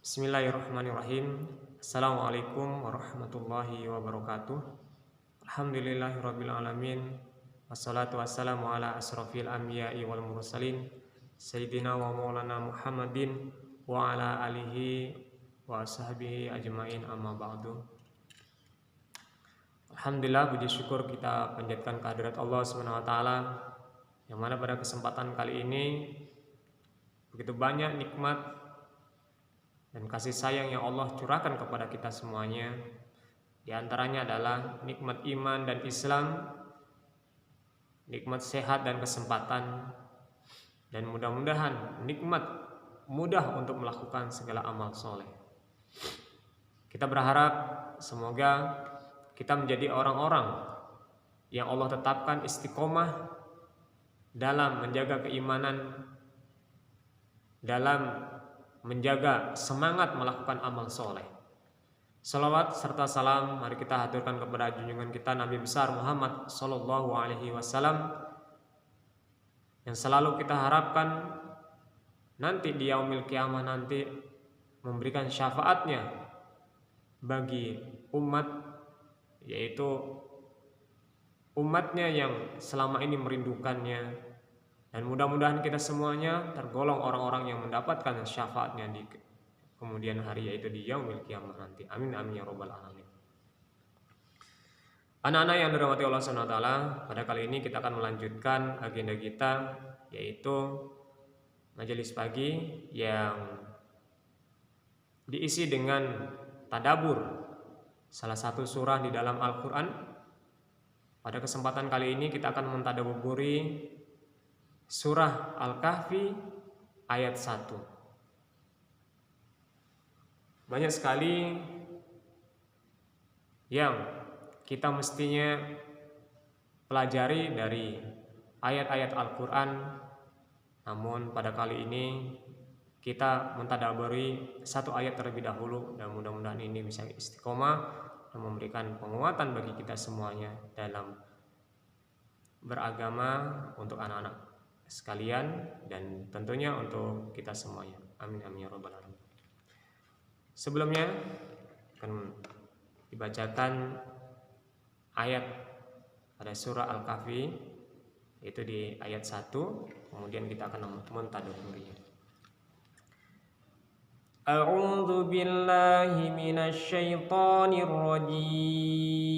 Bismillahirrahmanirrahim. Assalamualaikum warahmatullahi wabarakatuh. Alhamdulillahirabbil alamin. Wassalatu wassalamu ala asrofil anbiya'i wal mursalin sayyidina wa maulana Muhammadin wa ala alihi wa sahbihi ajmain, amma ba'du. Alhamdulillah, puji syukur kita panjatkan kehadirat Allah SWT, yang mana pada kesempatan kali ini begitu banyak nikmat dan kasih sayang yang Allah curahkan kepada kita semuanya. Di antaranya adalah nikmat iman dan Islam, nikmat sehat dan kesempatan, dan mudah-mudahan nikmat mudah untuk melakukan segala amal soleh. Kita berharap semoga kita menjadi orang-orang yang Allah tetapkan istiqomah dalam menjaga keimanan, dalam menjaga semangat melakukan amal soleh. Salawat serta salam mari kita haturkan kepada junjungan kita Nabi besar Muhammad Sallallahu Alaihi Wasallam, yang selalu kita harapkan nanti di yaumil kiamah nanti memberikan syafaatnya bagi umat, yaitu umatnya yang selama ini merindukannya. Dan mudah-mudahan kita semuanya tergolong orang-orang yang mendapatkan syafaatnya di kemudian hari, yaitu di yaumil kiamah nanti. Amin amin ya rabbal alamin. Anak-anak yang dirahmati Allah SWT, pada kali ini kita akan melanjutkan agenda kita, yaitu majelis pagi yang diisi dengan tadabbur salah satu surah di dalam Al-Quran. Pada kesempatan kali ini kita akan mentadabburi Surah Al-Kahfi ayat 1. Banyak sekali yang kita mestinya pelajari dari ayat-ayat Al-Quran, namun pada kali ini kita mentadabburi satu ayat terlebih dahulu, dan mudah-mudahan ini bisa istiqomah dan memberikan penguatan bagi kita semuanya dalam beragama untuk anak-anak sekalian dan tentunya untuk kita semuanya. Amin amin ya rabbal alamin. Sebelumnya akan dibacakan ayat pada surah Al-Kahfi, yaitu di ayat 1, kemudian kita akan mentadabburinya. A'udzu billahi minasy syaithanir rajim.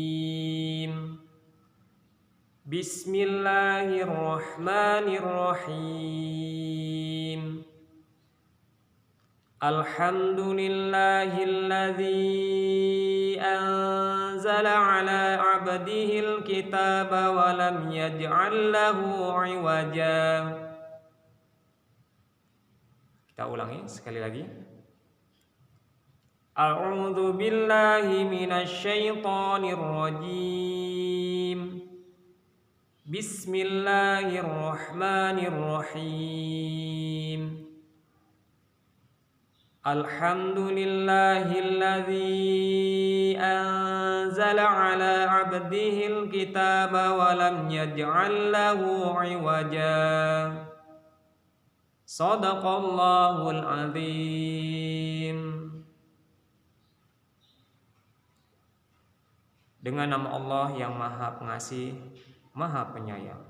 Bismillahirrahmanirrahim. Alhamdulillahilladzi anzala ala 'abdihil kitaba wa lam yaj'al lahu 'iwaja. Kita ulangi sekali lagi. A'udzu billahi minasy syaithanir rajim. Bismillahirrahmanirrahim. Alhamdulillahilladzi anzala ala 'abdihil kitaba wa lam yaj'al lahu 'iwaja. Shadaqallahul 'adzim. Dengan nama Allah yang Maha Pengasih, Maha Penyayang.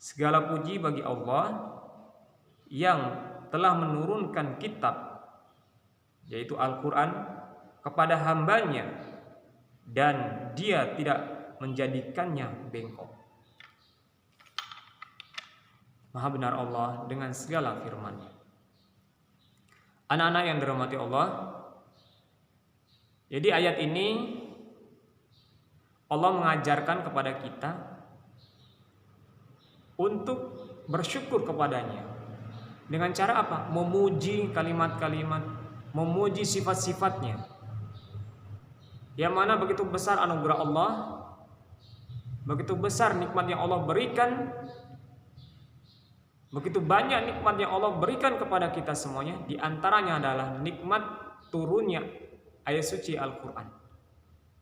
Segala puji bagi Allah yang telah menurunkan kitab, yaitu Al-Quran, kepada hambanya, dan Dia tidak menjadikannya bengkok. Maha benar Allah dengan segala firman-Nya. Anak-anak yang dirahmati Allah, jadi ayat ini Allah mengajarkan kepada kita untuk bersyukur kepadanya. Dengan cara apa? Memuji kalimat-kalimat, memuji sifat-sifatnya, yang mana begitu besar anugerah Allah, begitu besar nikmat yang Allah berikan, begitu banyak nikmat yang Allah berikan kepada kita semuanya. Di antaranya adalah nikmat turunnya ayat suci Al-Quran,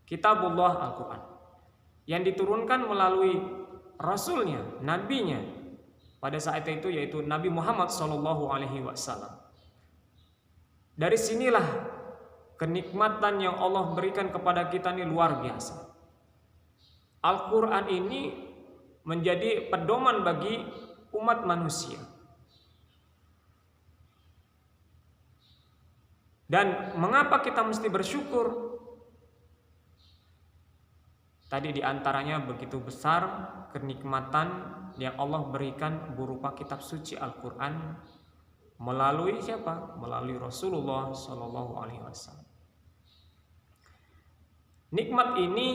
Kitabullah Al-Quran, yang diturunkan melalui Rasulnya, Nabinya pada saat itu, yaitu Nabi Muhammad SAW. Dari sinilah kenikmatan yang Allah berikan kepada kita ini luar biasa. Al-Quran ini menjadi pedoman bagi umat manusia. Dan mengapa kita mesti bersyukur? Tadi diantaranya begitu besar kenikmatan yang Allah berikan berupa kitab suci Al-Quran melalui siapa? Melalui Rasulullah Shallallahu Alaihi Wasallam. Nikmat ini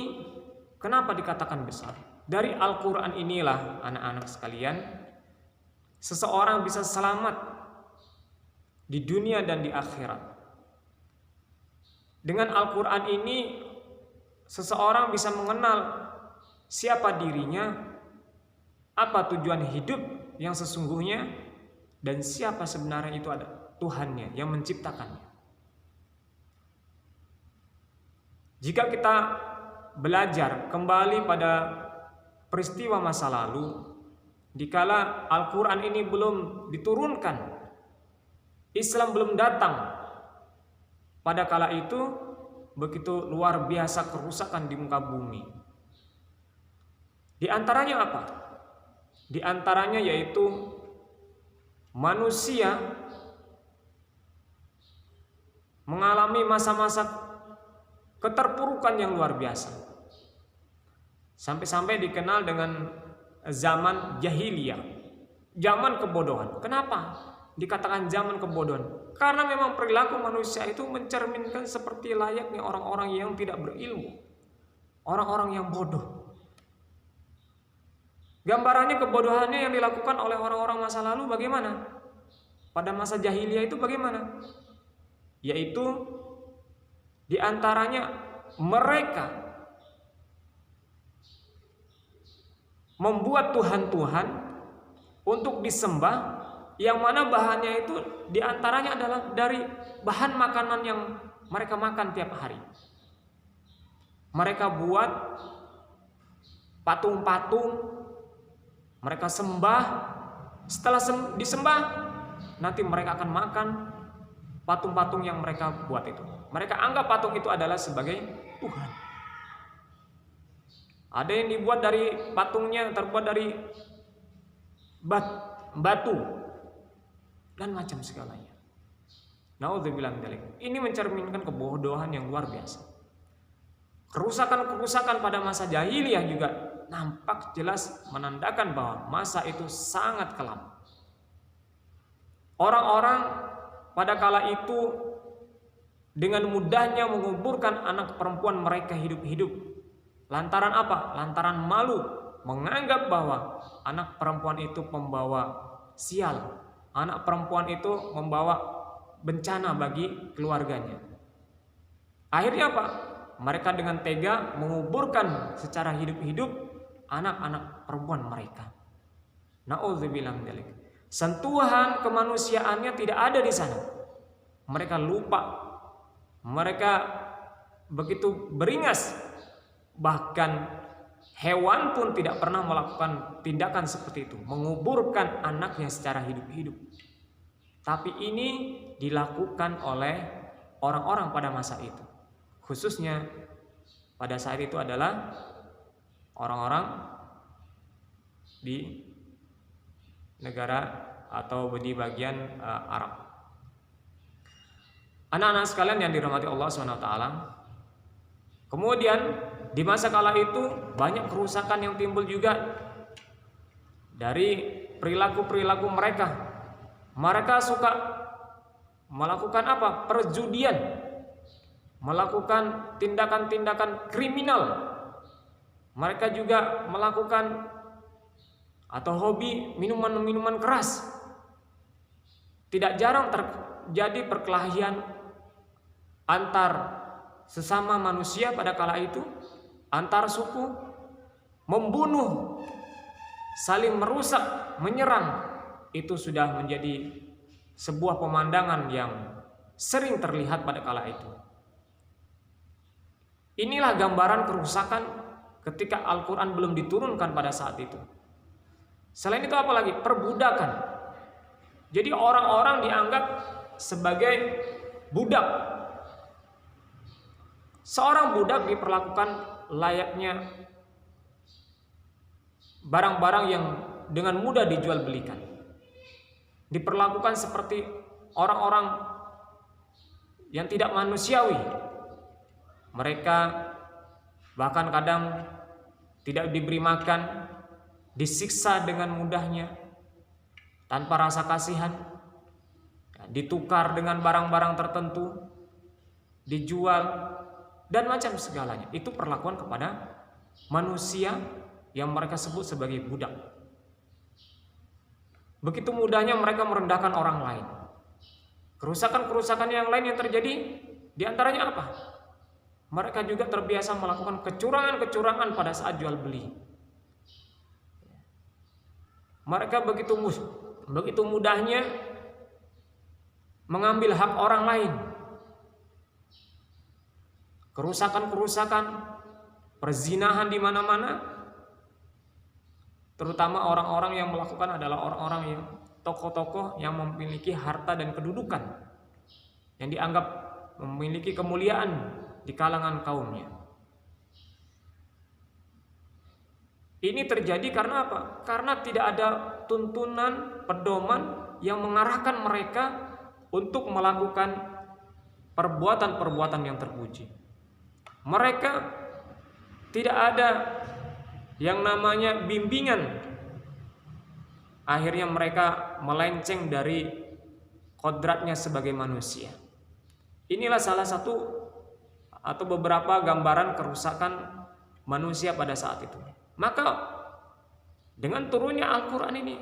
kenapa dikatakan besar? Dari Al-Quran inilah anak-anak sekalian, seseorang bisa selamat di dunia dan di akhirat. Dengan Al-Quran ini seseorang bisa mengenal siapa dirinya, apa tujuan hidup yang sesungguhnya, dan siapa sebenarnya itu ada Tuhannya yang menciptakannya. Jika kita belajar kembali pada peristiwa masa lalu, dikala Al-Quran ini belum diturunkan, Islam belum datang, pada kala itu begitu luar biasa kerusakan di muka bumi. Di antaranya apa? Di antaranya yaitu manusia mengalami masa-masa keterpurukan yang luar biasa. Sampai-sampai dikenal dengan zaman jahiliyah, zaman kebodohan. Kenapa dikatakan zaman kebodohan? Karena memang perilaku manusia itu mencerminkan seperti layaknya orang-orang yang tidak berilmu, orang-orang yang bodoh. Gambarannya kebodohannya yang dilakukan oleh orang-orang masa lalu bagaimana? Pada masa jahiliyah itu bagaimana? Yaitu di antaranya mereka membuat Tuhan-Tuhan untuk disembah, yang mana bahannya itu diantaranya adalah dari bahan makanan yang mereka makan tiap hari. Mereka buat patung-patung, mereka sembah. Setelah disembah, nanti mereka akan makan patung-patung yang mereka buat itu. Mereka anggap patung itu adalah sebagai Tuhan. Ada yang dibuat dari patungnya terbuat dari batu dan macam segalanya. Naudzubillah min dzalik. Ini mencerminkan kebodohan yang luar biasa. Kerusakan-kerusakan pada masa jahiliyah juga nampak jelas menandakan bahwa masa itu sangat kelam. Orang-orang pada kala itu dengan mudahnya menguburkan anak perempuan mereka hidup-hidup. Lantaran apa? Lantaran malu, menganggap bahwa anak perempuan itu pembawa sial. Anak perempuan itu membawa bencana bagi keluarganya. Akhirnya apa? Mereka dengan tega menguburkan secara hidup-hidup anak-anak perempuan mereka. Na'udzubillah min dzalik. Sentuhan kemanusiaannya tidak ada di sana. Mereka lupa. Mereka begitu beringas. Bahkan hewan pun tidak pernah melakukan tindakan seperti itu, menguburkan anaknya secara hidup-hidup. Tapi ini dilakukan oleh orang-orang pada masa itu. Khususnya pada saat itu adalah orang-orang di negara atau di bagian Arab. Anak-anak sekalian yang dirahmati Allah SWT, kemudian di masa kala itu banyak kerusakan yang timbul juga dari perilaku-perilaku mereka. Mereka suka melakukan apa? Perjudian, melakukan tindakan-tindakan kriminal. Mereka juga melakukan atau hobi minuman-minuman keras. Tidak jarang terjadi perkelahian antar sesama manusia pada kala itu, antar suku, membunuh, saling merusak, menyerang. Itu sudah menjadi sebuah pemandangan yang sering terlihat pada kala itu. Inilah gambaran kerusakan ketika Al-Quran belum diturunkan pada saat itu. Selain itu apa lagi? Perbudakan. Jadi orang-orang dianggap sebagai budak. Seorang budak diperlakukan layaknya barang-barang yang dengan mudah dijual belikan. Diperlakukan seperti orang-orang yang tidak manusiawi. Mereka bahkan kadang tidak diberi makan, disiksa dengan mudahnya tanpa rasa kasihan, ditukar dengan barang-barang tertentu, dijual, dan macam segalanya. Itu perlakuan kepada manusia yang mereka sebut sebagai budak. Begitu mudahnya mereka merendahkan orang lain. Kerusakan-kerusakan yang lain yang terjadi diantaranya apa? Mereka juga terbiasa melakukan kecurangan-kecurangan pada saat jual beli. Mereka begitu mudahnya mengambil hak orang lain. Kerusakan-kerusakan, perzinahan di mana-mana. Terutama orang-orang yang melakukan adalah orang-orang yang tokoh-tokoh yang memiliki harta dan kedudukan, yang dianggap memiliki kemuliaan di kalangan kaumnya. Ini terjadi karena apa? Karena tidak ada tuntunan, pedoman yang mengarahkan mereka untuk melakukan perbuatan-perbuatan yang terpuji. Mereka tidak ada yang namanya bimbingan. Akhirnya mereka melenceng dari kodratnya sebagai manusia. Inilah salah satu atau beberapa gambaran kerusakan manusia pada saat itu. Maka dengan turunnya Al-Quran ini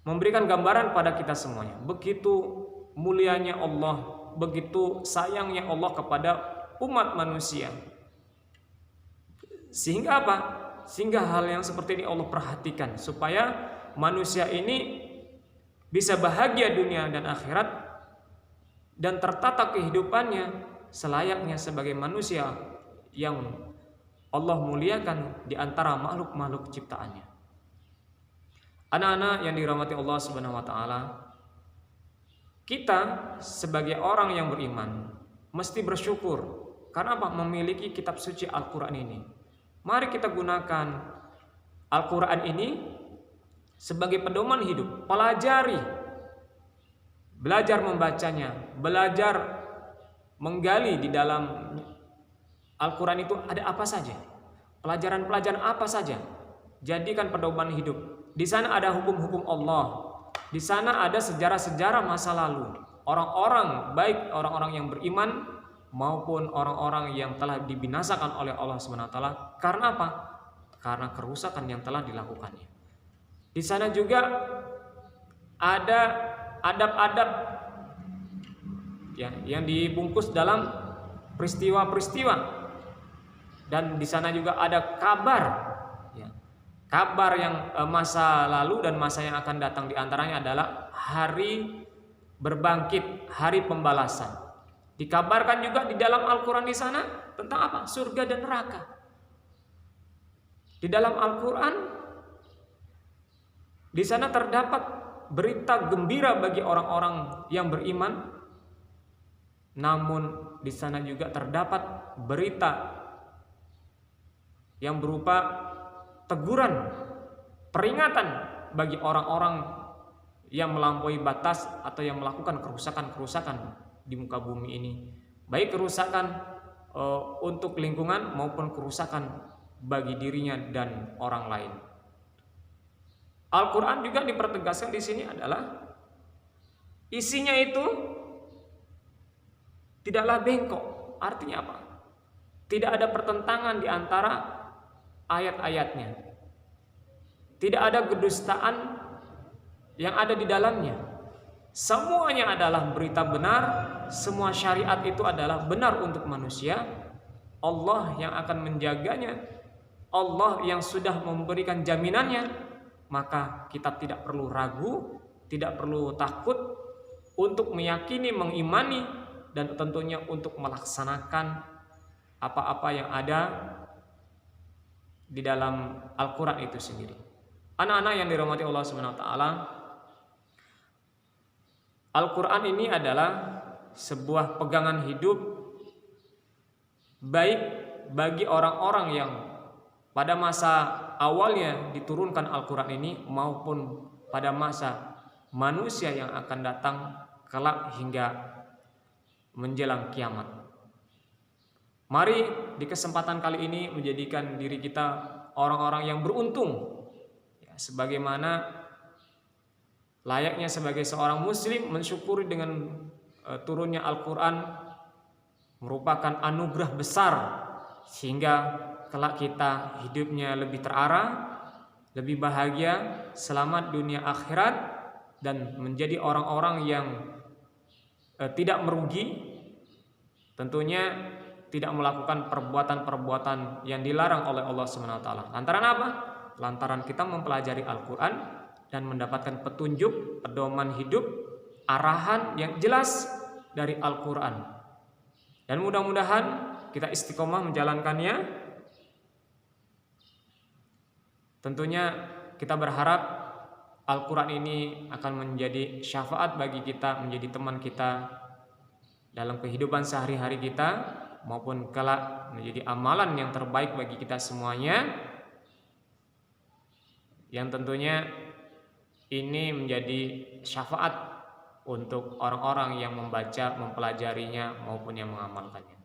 memberikan gambaran pada kita semuanya. Begitu mulianya Allah, begitu sayangnya Allah kepada umat manusia. Sehingga apa? Sehingga hal yang seperti ini Allah perhatikan, supaya manusia ini bisa bahagia dunia dan akhirat, dan tertata kehidupannya selayaknya sebagai manusia yang Allah muliakan di antara makhluk-makhluk ciptaannya. Anak-anak yang dirahmati Allah Subhanahu wa taala, kita sebagai orang yang beriman mesti bersyukur karena apa? Memiliki kitab suci Al-Quran ini. Mari kita gunakan Al-Quran ini sebagai pedoman hidup. Pelajari, belajar membacanya, belajar menggali di dalam Al-Quran itu ada apa saja, pelajaran-pelajaran apa saja. Jadikan pedoman hidup. Di sana ada hukum-hukum Allah. Di sana ada sejarah-sejarah masa lalu. Orang-orang baik, orang-orang yang beriman maupun orang-orang yang telah dibinasakan oleh Allah SWT. Karena apa? Karena kerusakan yang telah dilakukannya. Di sana juga ada adab-adab ya, yang dibungkus dalam peristiwa-peristiwa. Dan di sana juga ada kabar ya, kabar yang masa lalu dan masa yang akan datang. Di antaranya adalah hari berbangkit, hari pembalasan. Dikabarkan juga di dalam Al-Quran di sana tentang apa? Surga dan neraka. Di dalam Al-Quran di sana terdapat berita gembira bagi orang-orang yang beriman. Namun di sana juga terdapat berita yang berupa teguran, peringatan bagi orang-orang yang melampaui batas atau yang melakukan kerusakan-kerusakan di muka bumi ini, baik kerusakan untuk lingkungan maupun kerusakan bagi dirinya dan orang lain. Al-Quran juga dipertegaskan di sini adalah isinya itu tidaklah bengkok. Artinya apa? Tidak ada pertentangan di antara ayat-ayatnya. Tidak ada kedustaan yang ada di dalamnya. Semuanya adalah berita benar. Semua syariat itu adalah benar untuk manusia. Allah yang akan menjaganya, Allah yang sudah memberikan jaminannya. Maka kita tidak perlu ragu, tidak perlu takut untuk meyakini, mengimani, dan tentunya untuk melaksanakan apa-apa yang ada di dalam Al-Quran itu sendiri. Anak-anak yang dirahmati Allah SWT, Al-Quran ini adalah sebuah pegangan hidup baik bagi orang-orang yang pada masa awalnya diturunkan Al-Quran ini maupun pada masa manusia yang akan datang kelak hingga menjelang kiamat. Mari di kesempatan kali ini menjadikan diri kita orang-orang yang beruntung, ya, sebagaimana layaknya sebagai seorang muslim mensyukuri dengan turunnya Al-Quran merupakan anugerah besar, sehingga kelak kita hidupnya lebih terarah, lebih bahagia, selamat dunia akhirat, dan menjadi orang-orang yang tidak merugi, tentunya tidak melakukan perbuatan-perbuatan yang dilarang oleh Allah SWT. Lantaran apa? Lantaran kita mempelajari Al-Quran dan mendapatkan petunjuk, pedoman hidup, arahan yang jelas dari Al-Quran. Dan mudah-mudahan kita istiqomah menjalankannya. Tentunya kita berharap Al-Quran ini akan menjadi syafaat bagi kita, menjadi teman kita dalam kehidupan sehari-hari kita, maupun kelak menjadi amalan yang terbaik bagi kita semuanya, yang tentunya ini menjadi syafaat untuk orang-orang yang membaca, mempelajarinya maupun yang mengamalkannya.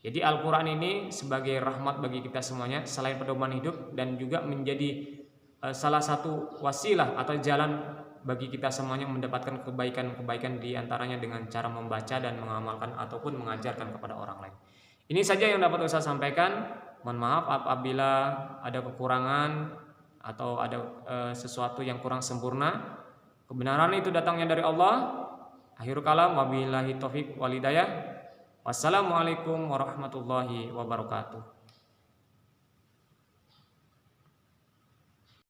Jadi Al-Quran ini sebagai rahmat bagi kita semuanya, selain pedoman hidup, dan juga menjadi salah satu wasilah atau jalan bagi kita semuanya mendapatkan kebaikan-kebaikan, diantaranya dengan cara membaca dan mengamalkan ataupun mengajarkan kepada orang lain. Ini saja yang dapat Ustaz sampaikan. Mohon maaf apabila ada kekurangan atau ada sesuatu yang kurang sempurna. Kebenaran itu datangnya dari Allah. Akhirul kalam, wabillahi taufik wal hidayah. Wassalamualaikum warahmatullahi wabarakatuh.